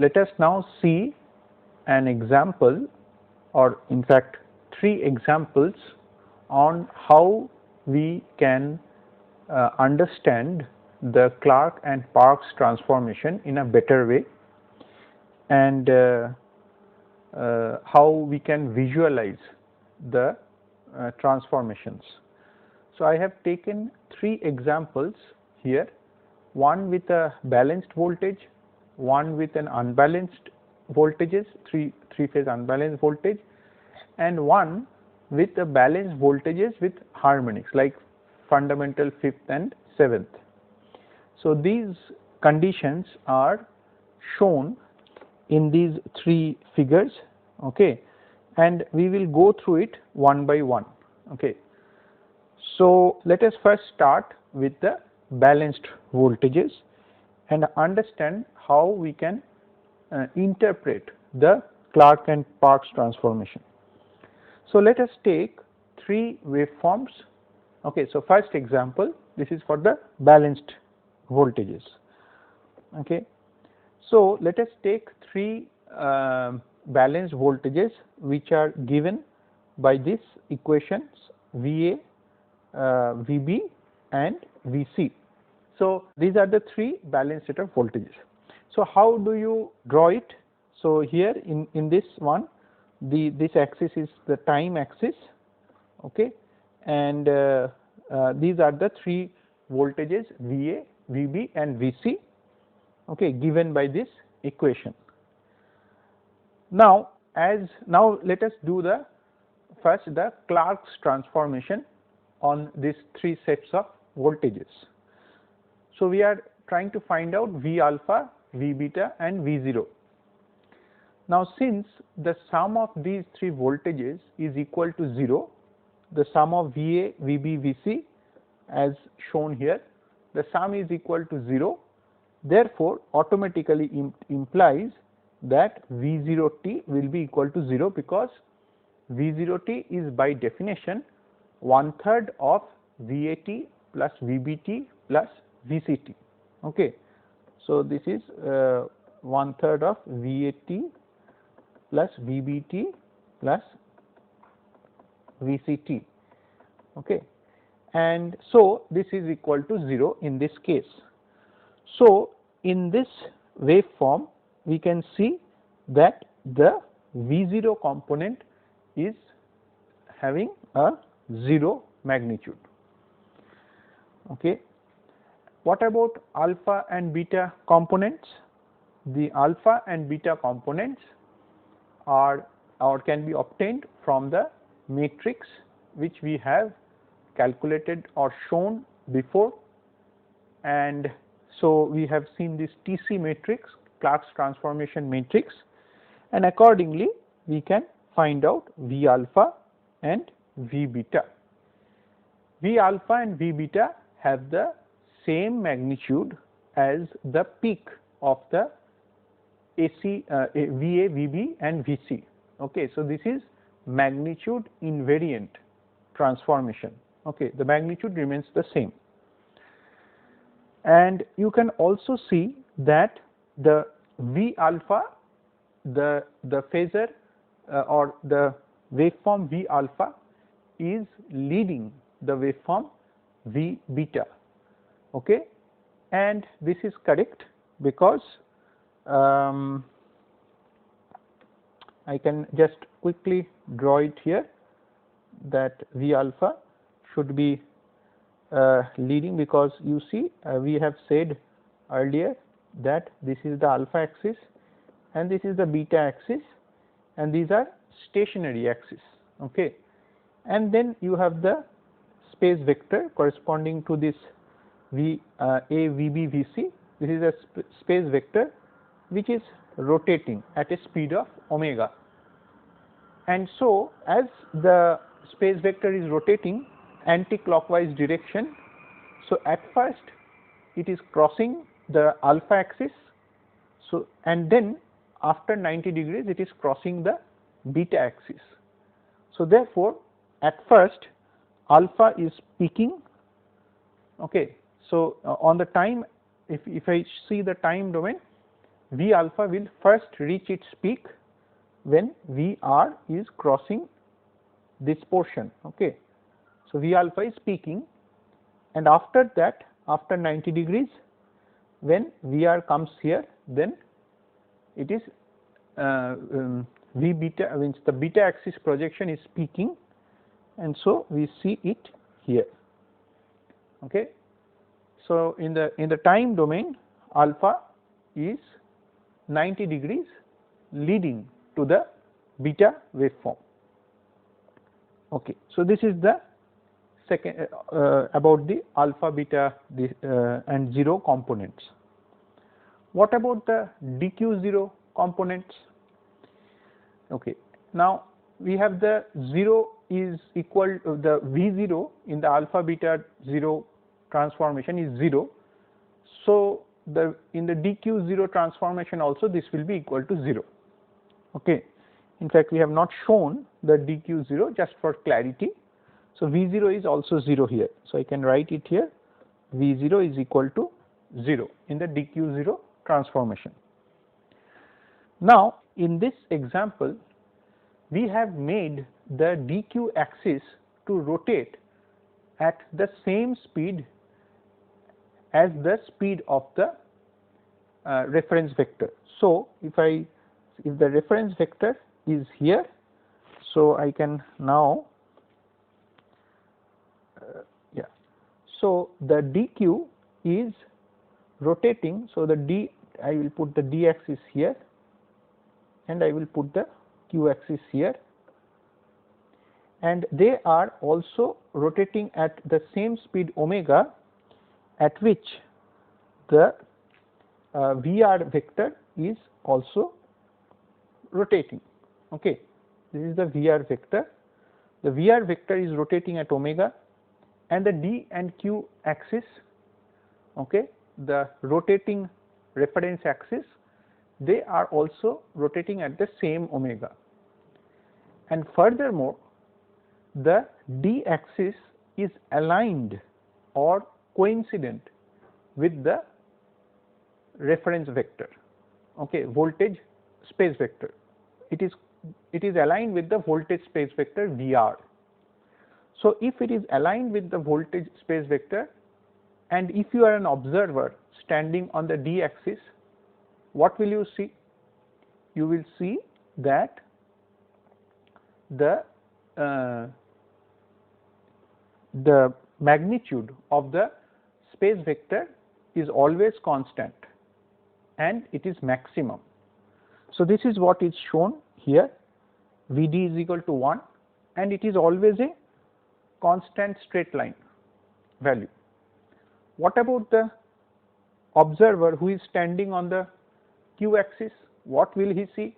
let us now see an example, or in fact 3 examples on how we can understand the Clark and Parkes transformation in a better way, and how we can visualize the transformations. So, I have taken 3 examples here, one with a balanced voltage, one with an unbalanced voltages, three-phase unbalanced voltage, and one with a balanced voltages with harmonics like fundamental, fifth and seventh. So, these conditions are shown in these 3 figures, okay, and we will go through it one by one. Okay. So, let us first start with the balanced voltages and understand how we can interpret the Clark and Parkes transformation. So, let us take 3 waveforms. Okay. So, first example, this is for the balanced voltages. Okay. So, let us take 3 balanced voltages which are given by these equations VA, VB and VC. So, these are the 3 balanced set of voltages. So, how do you draw it? So, here in this one, this axis is the time axis, okay, and these are the 3 voltages VA, VB and VC, okay, given by this equation. Now, let us do the Clark's transformation on these 3 sets of voltages. So, we are trying to find out V alpha, V beta and V0. Now, since the sum of these 3 voltages is equal to 0, the sum of VA, VB, VC as shown here, the sum is equal to 0, therefore, automatically implies that V0t will be equal to 0, because V0t is by definition 1/3 of VAT plus VBT plus VCT. Okay. So, this is 1/3 of VAT plus VBT plus VCT. Okay. And so, this is equal to 0 in this case. So, in this waveform we can see that the V0 component is having a 0 magnitude. Okay. What about alpha and beta components? The alpha and beta components are or can be obtained from the matrix which we have calculated or shown before, and so we have seen this TC matrix, Clark's transformation matrix, and accordingly we can find out V alpha and V beta. V alpha and V beta have the same magnitude as the peak of the AC, VA, VB and VC. Okay. So, this is magnitude invariant transformation. Okay. The magnitude remains the same. And you can also see that the V alpha, the phasor or the waveform V alpha is leading the waveform V beta. Okay. And this is correct because I can just quickly draw it here, that V alpha should be leading, because you see we have said earlier that this is the alpha axis and this is the beta axis, and these are stationary axis. Okay. And then you have the space vector corresponding to this V A, VB, VC. This is a space vector which is rotating at a speed of omega. And so, as the space vector is rotating anti-clockwise direction, so at first it is crossing the alpha axis, so and then after 90 degrees it is crossing the beta axis. So, therefore, at first alpha is peaking. Okay. So, on the time, if I see the time domain, V alpha will first reach its peak when Vr is crossing this portion. Okay. So, V alpha is peaking, and after that, after 90 degrees, when Vr comes here, then it is V beta, means the beta axis projection is peaking, and so we see it here. Okay. So, in the time domain, alpha is 90 degrees leading to the beta waveform. Okay. So, this is the second about the alpha, beta and 0 components. What about the dq0 components? Okay. Now, we have the 0 is equal to the V0 in the alpha beta 0 transformation is 0. So, in the dq0 transformation also this will be equal to 0. Okay. In fact, we have not shown the dq0 just for clarity. So, V0 is also 0 here. So, I can write it here, V0 is equal to 0 in the dq0 transformation. Now, in this example, we have made the dq axis to rotate at the same speed as the speed of the reference vector. So, if the reference vector is here, so I can now so the dq is rotating. So, I will put the d axis here and I will put the q axis here, and they are also rotating at the same speed omega at which the Vr vector is also rotating. Okay. This is the Vr vector. The Vr vector is rotating at omega, and the d and q axis, okay, the rotating reference axis, they are also rotating at the same omega. And furthermore, the d axis is aligned or coincident with the reference vector, okay, voltage space vector. It is aligned with the voltage space vector Vr. So, if it is aligned with the voltage space vector, and if you are an observer standing on the d axis, what will you see? You will see that the magnitude of the space vector is always constant and it is maximum. So, this is what is shown here, Vd is equal to 1, and it is always a constant straight line value. What about the observer who is standing on the q axis? What will he see?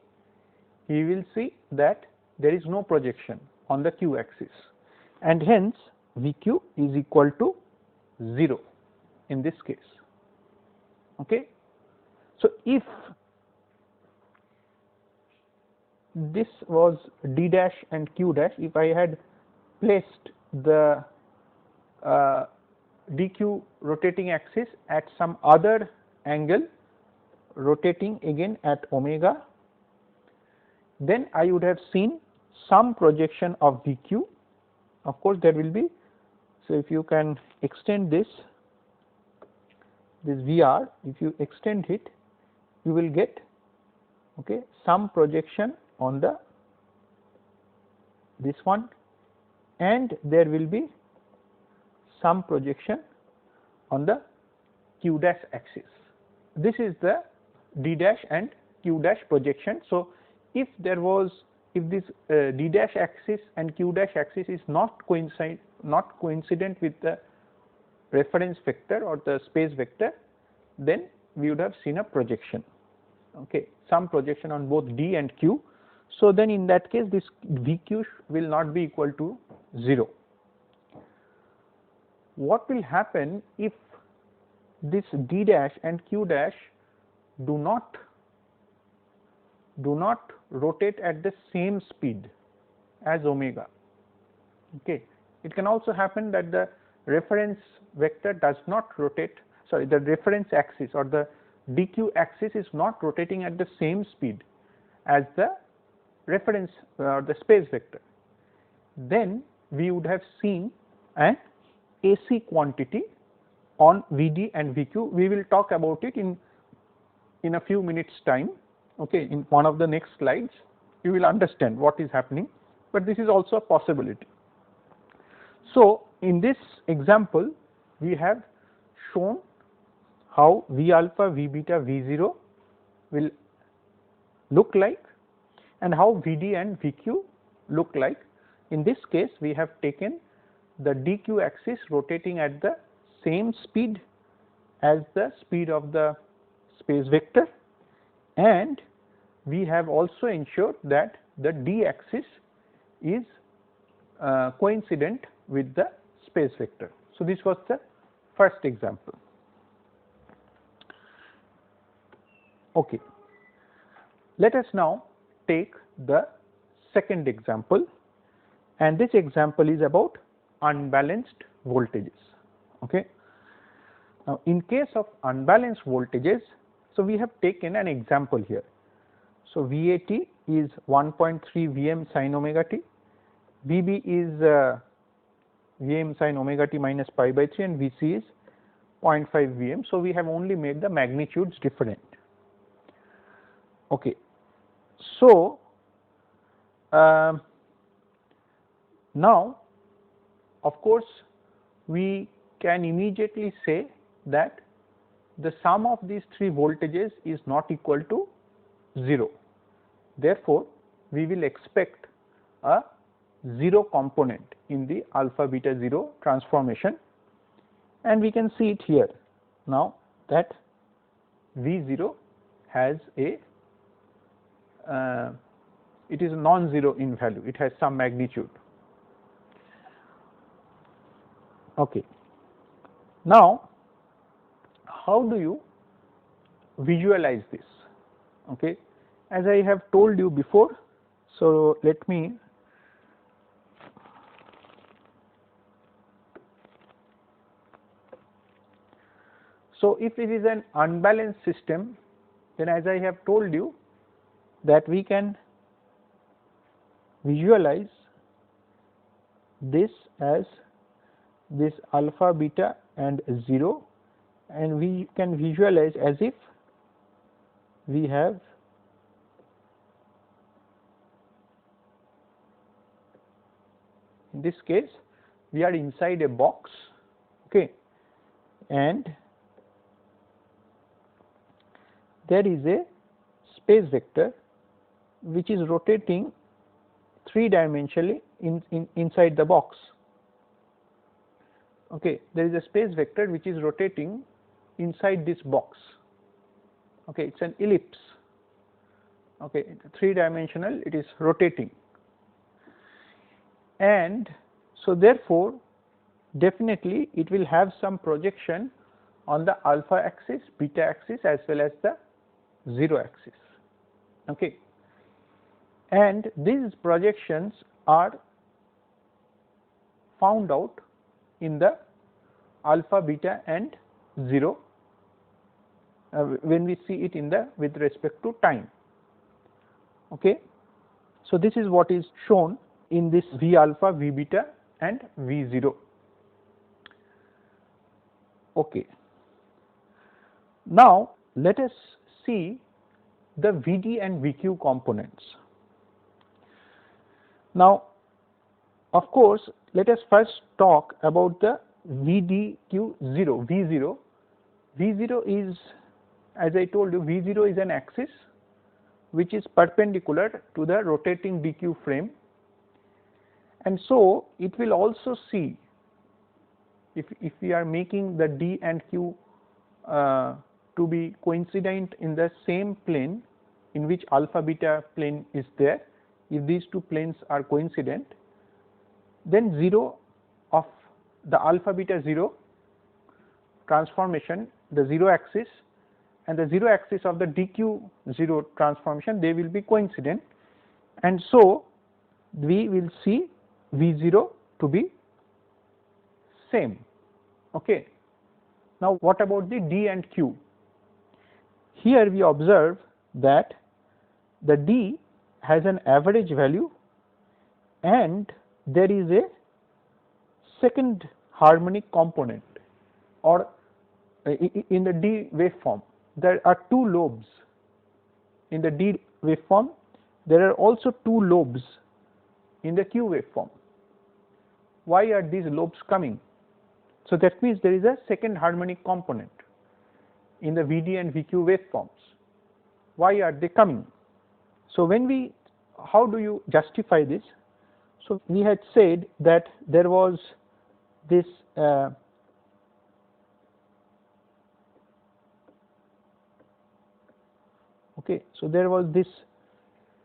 He will see that there is no projection on the q axis, and hence Vq is equal to 0 in this case. Okay. So, if this was d dash and q dash, if I had placed the dq rotating axis at some other angle, rotating again at omega, then I would have seen some projection of Vq. Of course, there will be. So, if you can extend this Vr, if you extend it, you will get, okay, some projection on this one, and there will be some projection on the q dash axis. This is the d dash and q dash projection. So, if this d dash axis and q dash axis is not coincident with the reference vector or the space vector, then we would have seen a projection, okay, some projection on both d and q. So, then in that case this Vq will not be equal to 0. What will happen if this d dash and q dash do not rotate at the same speed as omega? Okay. It can also happen that the reference vector does not rotate, sorry, the reference axis or the dq axis is not rotating at the same speed as the reference the space vector, then we would have seen an AC quantity on Vd and Vq. We will talk about it in a few minutes time. Okay, in one of the next slides you will understand what is happening, but this is also a possibility. So in this example we have shown how V alpha, V beta, V0 will look like and how Vd and Vq look like. In this case we have taken the dq axis rotating at the same speed as the speed of the space vector, and we have also ensured that the d axis is coincident with the space vector. So this was the first example. Okay, let us now take the second example, and this example is about unbalanced voltages. Okay. Now in case of unbalanced voltages, so we have taken an example here. So VAT is 1.3 Vm sin omega t, Vb is Vm sin omega t minus pi by 3, and Vc is 0.5 Vm. So we have only made the magnitudes different. Okay. So now of course we can immediately say that the sum of these three voltages is not equal to 0. Therefore we will expect a 0 component in the alpha beta 0 transformation, and we can see it here now that V0 has a it is non-zero in value, it has some magnitude. Okay. Now how do you visualize this? Okay, as I have told you before, so let me so if it is an unbalanced system, then as I have told you that we can visualize this as this alpha beta and 0, and we can visualize as if we have in this case we are inside a box, okay, and there is a space vector which is rotating three-dimensionally inside the box. Okay, there is a space vector which is rotating inside this box. Okay, it's an ellipse. Okay, three-dimensional, it is rotating, and so therefore definitely it will have some projection on the alpha axis, beta axis, as well as the 0 axis. Okay, and these projections are found out in the alpha, beta and 0 when we see it in the with respect to time. Okay, so this is what is shown in this V alpha, V beta and V0. Okay, now let us see the Vd and Vq components. Now of course let us first talk about the VDQ0, V0. V0 is, as I told you, V0 is an axis which is perpendicular to the rotating dq frame, and so it will also see, if we are making the d and q to be coincident in the same plane in which alpha beta plane is there, if these two planes are coincident, then 0 of the alpha beta 0 transformation, the 0 axis and the 0 axis of the dq 0 transformation, they will be coincident, and so we will see V0 to be same. Okay. Now what about the d and q? here we observe that the D has an average value and there is a second harmonic component, or in the D waveform there are two lobes. In the D waveform there are also two lobes in the Q waveform. Why are these lobes coming? So that means there is a second harmonic component in the VD and VQ waveforms. Why are they coming? So how do you justify this? So we had said that there was this so there was this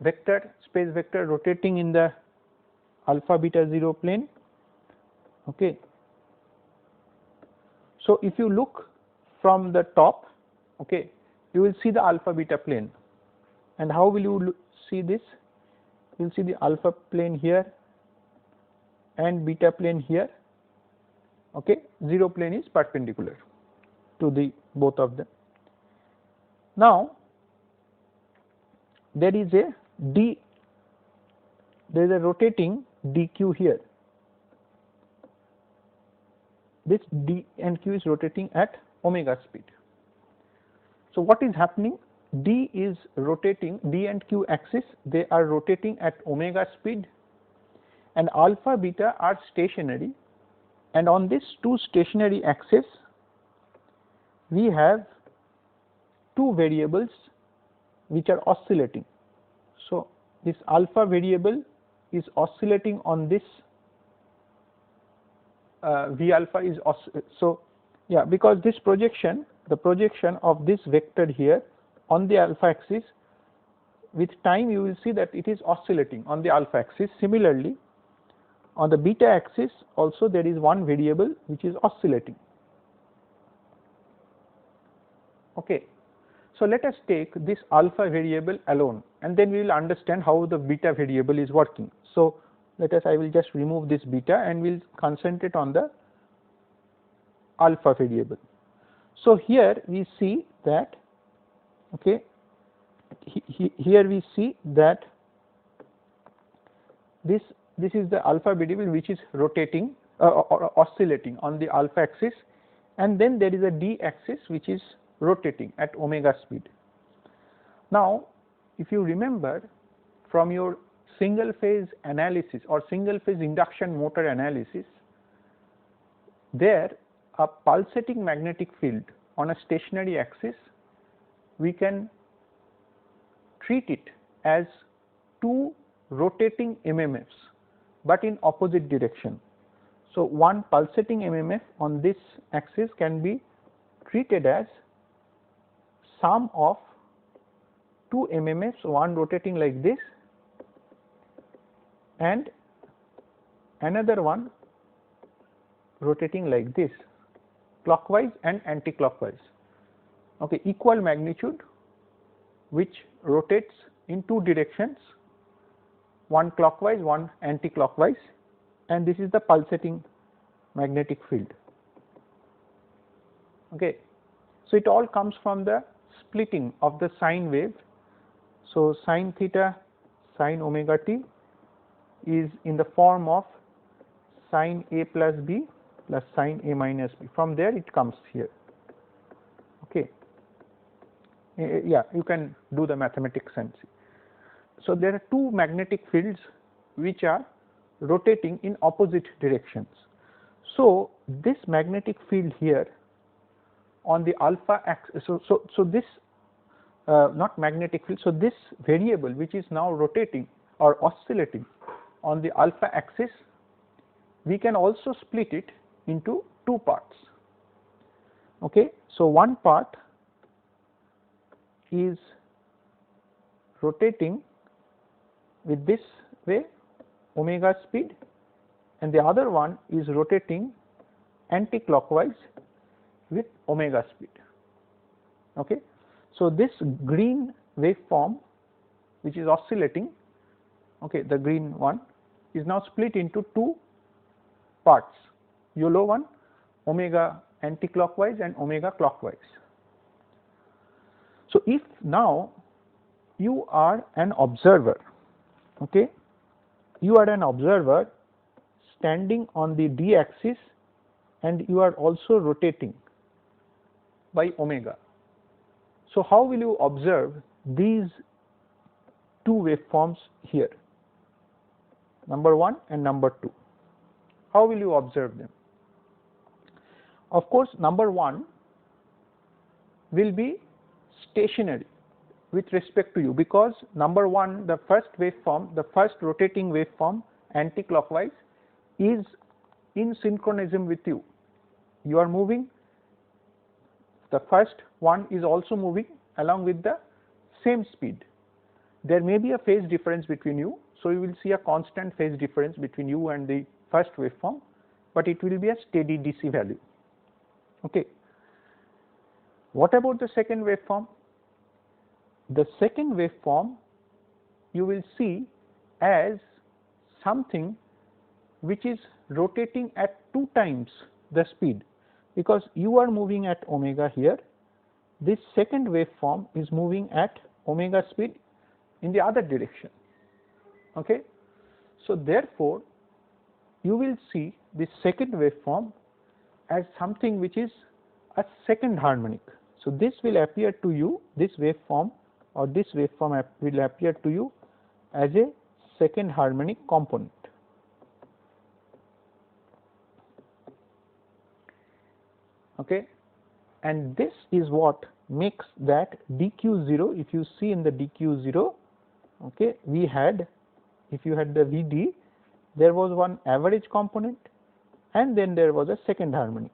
vector, space vector rotating in the alpha beta 0 plane. So if you look from the top, you will see the alpha beta plane. And how will you see this? You will see the alpha plane here and beta plane here. 0 plane is perpendicular to the both of them. Now there is a rotating dq here. This d and q is rotating at omega speed. So what is happening? D is rotating, D and Q axis, they are rotating at omega speed, and alpha beta are stationary, and on this two stationary axes we have two variables which are oscillating. So this alpha variable is oscillating on this V alpha is because this projection, the projection of this vector here on the alpha axis, with time you will see that it is oscillating on the alpha axis. Similarly, on the beta axis also there is one variable which is oscillating. So let us take this alpha variable alone, and then we will understand how the beta variable is working. So I will just remove this beta and we will concentrate on the alpha variable. So here we see that here we see that this is the alpha variable which is rotating or oscillating on the alpha axis, and then there is a D axis which is rotating at omega speed. Now if you remember from your single phase analysis or single phase induction motor analysis, there a pulsating magnetic field on a stationary axis, we can treat it as two rotating MMFs but in opposite direction. So one pulsating MMF on this axis can be treated as sum of two MMFs, one rotating like this and another one rotating like this, clockwise and anti-clockwise. Equal magnitude which rotates in two directions, one clockwise, one anti-clockwise, and this is the pulsating magnetic field. So it all comes from the splitting of the sine wave. So sine theta sine omega t is in the form of sine A plus B plus sine A minus B. From there it comes here. You can do the mathematics and see. So there are two magnetic fields which are rotating in opposite directions. So this magnetic field here on the alpha axis, so this not magnetic field, so this variable which is now rotating or oscillating on the alpha axis, we can also split it into two parts. So one part is rotating with this way omega speed, and the other one is rotating anti-clockwise with omega speed. So this green waveform which is oscillating, the green one, is now split into two parts, yellow one omega anti-clockwise and omega clockwise. So if now you are an observer, okay, you are an observer standing on the d axis and you are also rotating by omega. So how will you observe these two waveforms here, number 1 and number 2? How will you observe them? Of course, number 1 will be stationary with respect to you, because number 1, the first waveform, the first rotating waveform anti-clockwise, is in synchronism with you. You are moving, the first one is also moving along with the same speed. There may be a phase difference between you, so you will see a constant phase difference between you and the first waveform, but it will be a steady DC value. Okay. What about the second waveform? The second waveform you will see as something which is rotating at 2 times the speed, because you are moving at omega here, this second waveform is moving at omega speed in the other direction. Okay. So therefore you will see this second waveform as something which is a second harmonic. So this will appear to you, this waveform or this waveform will appear to you as a second harmonic component. Okay, and this is what makes that dq0. If you see in the dq0, okay, we had, if you had the Vd, there was one average component and then there was a second harmonic.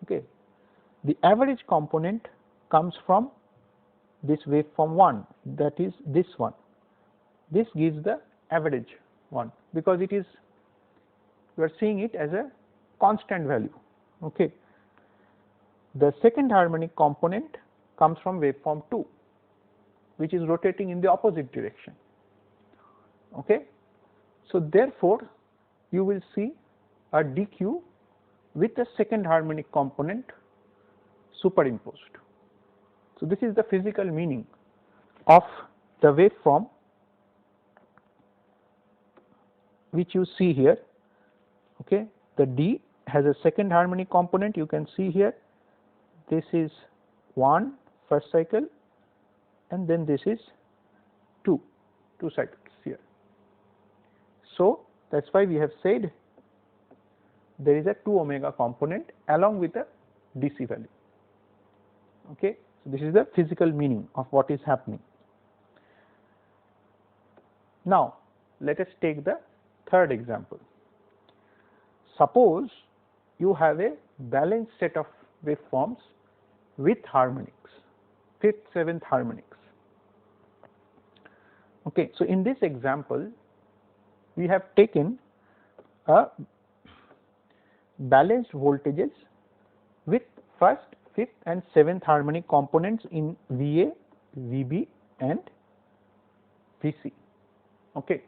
Okay, the average component comes from this waveform 1, that is this one. This gives the average one because it is, you are seeing it as a constant value. Okay. The second harmonic component comes from waveform 2, which is rotating in the opposite direction. Okay. So therefore you will see a dq with a second harmonic component superimposed. So this is the physical meaning of the waveform which you see here. Okay, the D has a second harmonic component, you can see here, this is 1 first cycle and then this is 2 cycles here. So that is why we have said there is a 2 omega component along with a DC value. Okay, so this is the physical meaning of what is happening. Now let us take the third example. Suppose you have a balanced set of waveforms with harmonics, 5th, 7th harmonics. Okay, so in this example we have taken a balanced voltages with 1st, 5th and 7th harmonic components in VA, VB and VC. Okay.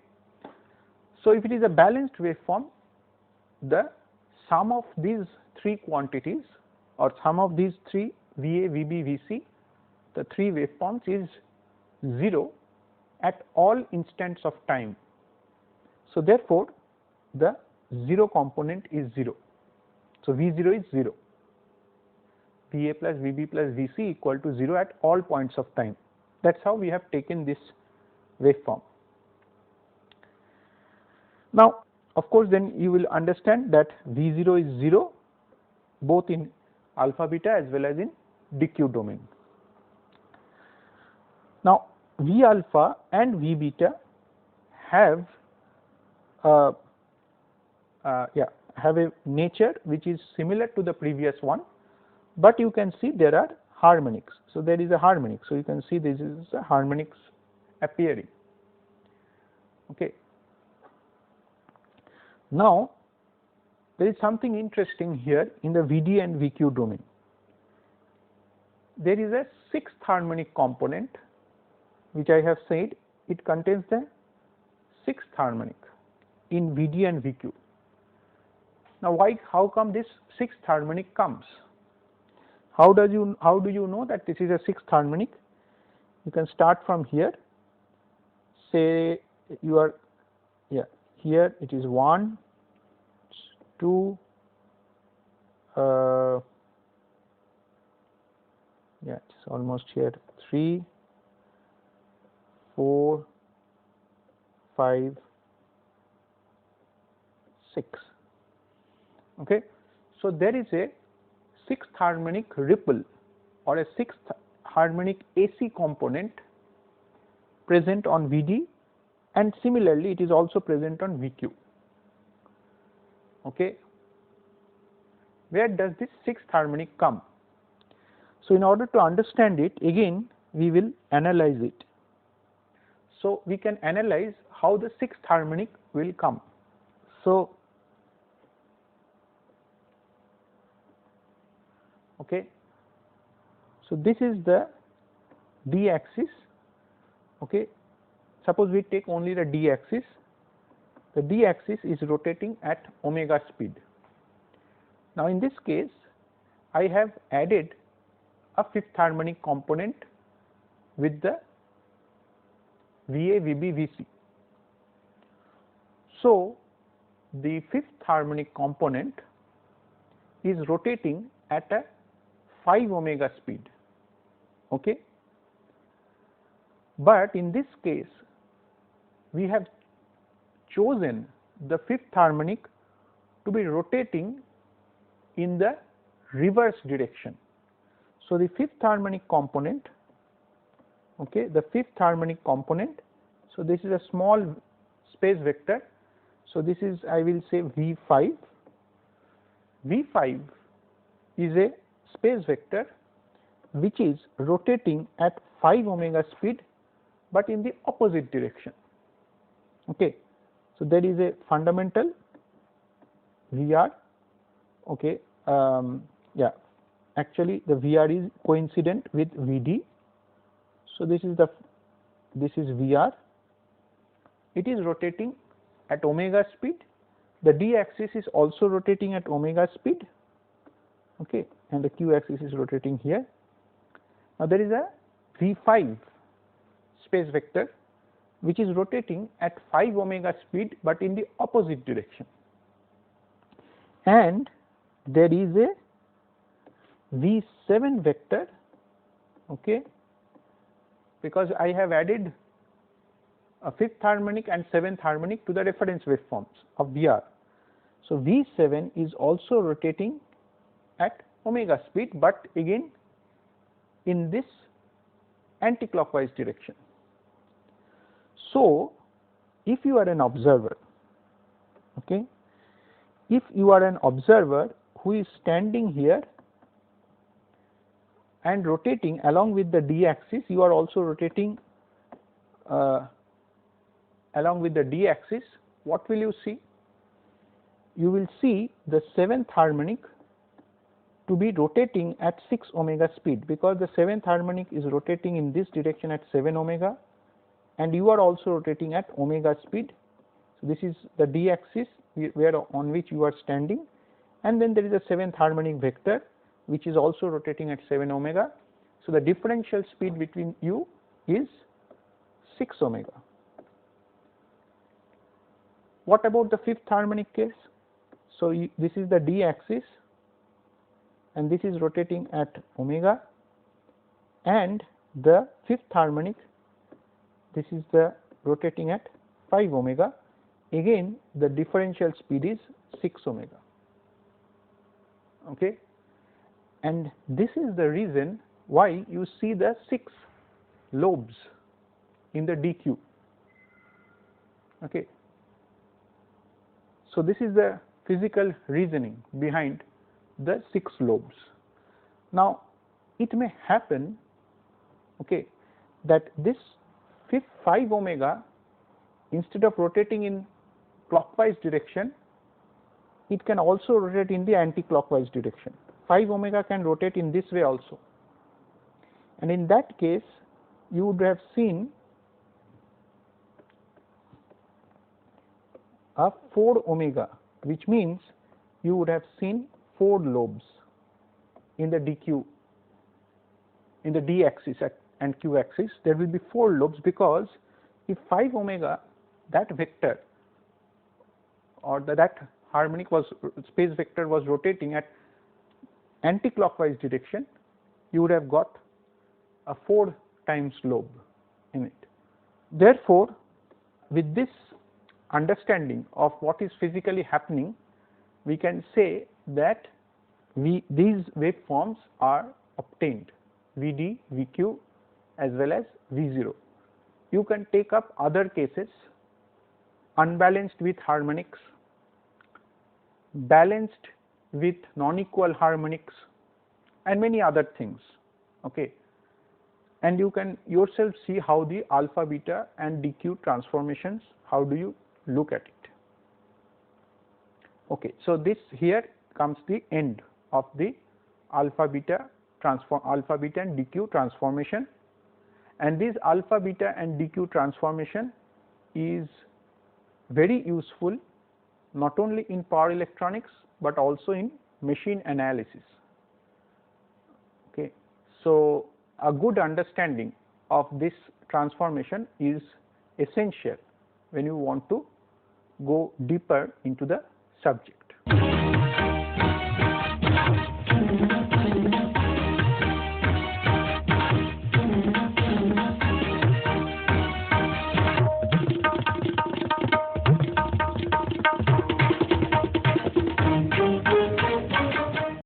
So if it is a balanced waveform, the sum of these 3 quantities or sum of these 3 VA, VB, VC, the 3 waveforms is 0 at all instants of time. So therefore the 0 component is 0. So V0 is 0. VA plus VB plus VC equal to 0 at all points of time. That is how we have taken this waveform. Now of course then you will understand that V0 is 0 both in alpha beta as well as in DQ domain. Now V alpha and V beta have a nature which is similar to the previous one, but you can see there are harmonics. So there is a harmonic. So you can see this is a harmonics appearing. Okay. Now there is something interesting here in the VD and VQ domain. There is a 6th harmonic component which I have said it contains the 6th harmonic in VD and VQ. Now how come this 6th harmonic comes? How do you know that this is a sixth harmonic? You can start from here. Say you are here it is 1, 2, it's almost here 3, 4, 5, 6. Okay, so there is a sixth harmonic ripple or a sixth harmonic AC component present on Vd, and similarly it is also present on Vq. Okay, where does this sixth harmonic come? So in order to understand it, again we will analyze it. So we can analyze how the sixth harmonic will come. So okay, so this is the d axis. Okay, suppose we take only the d axis. The d axis is rotating at omega speed. Now in this case I have added a fifth harmonic component with the VA, VB, VC. So the fifth harmonic component is rotating at a 5 omega speed. Okay, but in this case we have chosen the fifth harmonic to be rotating in the reverse direction. So the fifth harmonic component, okay, the fifth harmonic component, so this is a small space vector. So this is, I will say, V5. V5 is a space vector which is rotating at 5 omega speed but in the opposite direction. Okay, so there is a fundamental VR. Okay, actually the VR is coincident with Vd. So this is VR. It is rotating at omega speed. The d axis is also rotating at omega speed. Okay, and the q axis is rotating here. Now there is a V5 space vector which is rotating at 5 omega speed but in the opposite direction, and there is a V7 vector, okay, because I have added a fifth harmonic and seventh harmonic to the reference waveforms of VR. So V7 is also rotating at omega speed but again in this anti-clockwise direction. So if you are an observer, okay, if you are an observer who is standing here and rotating along with the d axis, you are also rotating along with the d axis, what will you see? You will see the seventh harmonic to be rotating at 6 omega speed, because the seventh harmonic is rotating in this direction at 7 omega and you are also rotating at omega speed. So this is the d axis where on which you are standing, and then there is a seventh harmonic vector which is also rotating at 7 omega. So the differential speed between you is 6 omega. What about the fifth harmonic case? So this is the d axis and this is rotating at omega, and the fifth harmonic, this is the rotating at 5 omega. Again the differential speed is 6 omega. Okay, and this is the reason why you see the 6 lobes in the DQ. Okay, so this is the physical reasoning behind the 6 lobes. Now it may happen, okay, that this 5 omega, instead of rotating in clockwise direction, it can also rotate in the anti-clockwise direction. 5 omega can rotate in this way also, and in that case you would have seen a 4 omega, which means you would have seen 4 lobes in the DQ in the d axis and q axis, there will be 4 lobes, because if 5 omega, that vector or that harmonic space vector was rotating at anti-clockwise direction, you would have got a 4 times lobe in it. Therefore, with this understanding of what is physically happening, we can say that these waveforms are obtained, Vd, Vq as well as V0. You can take up other cases, unbalanced with harmonics, balanced with non-equal harmonics, and many other things. Okay. And you can yourself see how the alpha, beta and dq transformations, how do you look at it. Okay. So, this here comes the end of the alpha, beta and dq transformation, and this alpha, beta and dq transformation is very useful not only in power electronics but also in machine analysis. Okay. So, a good understanding of this transformation is essential when you want to go deeper into the subject.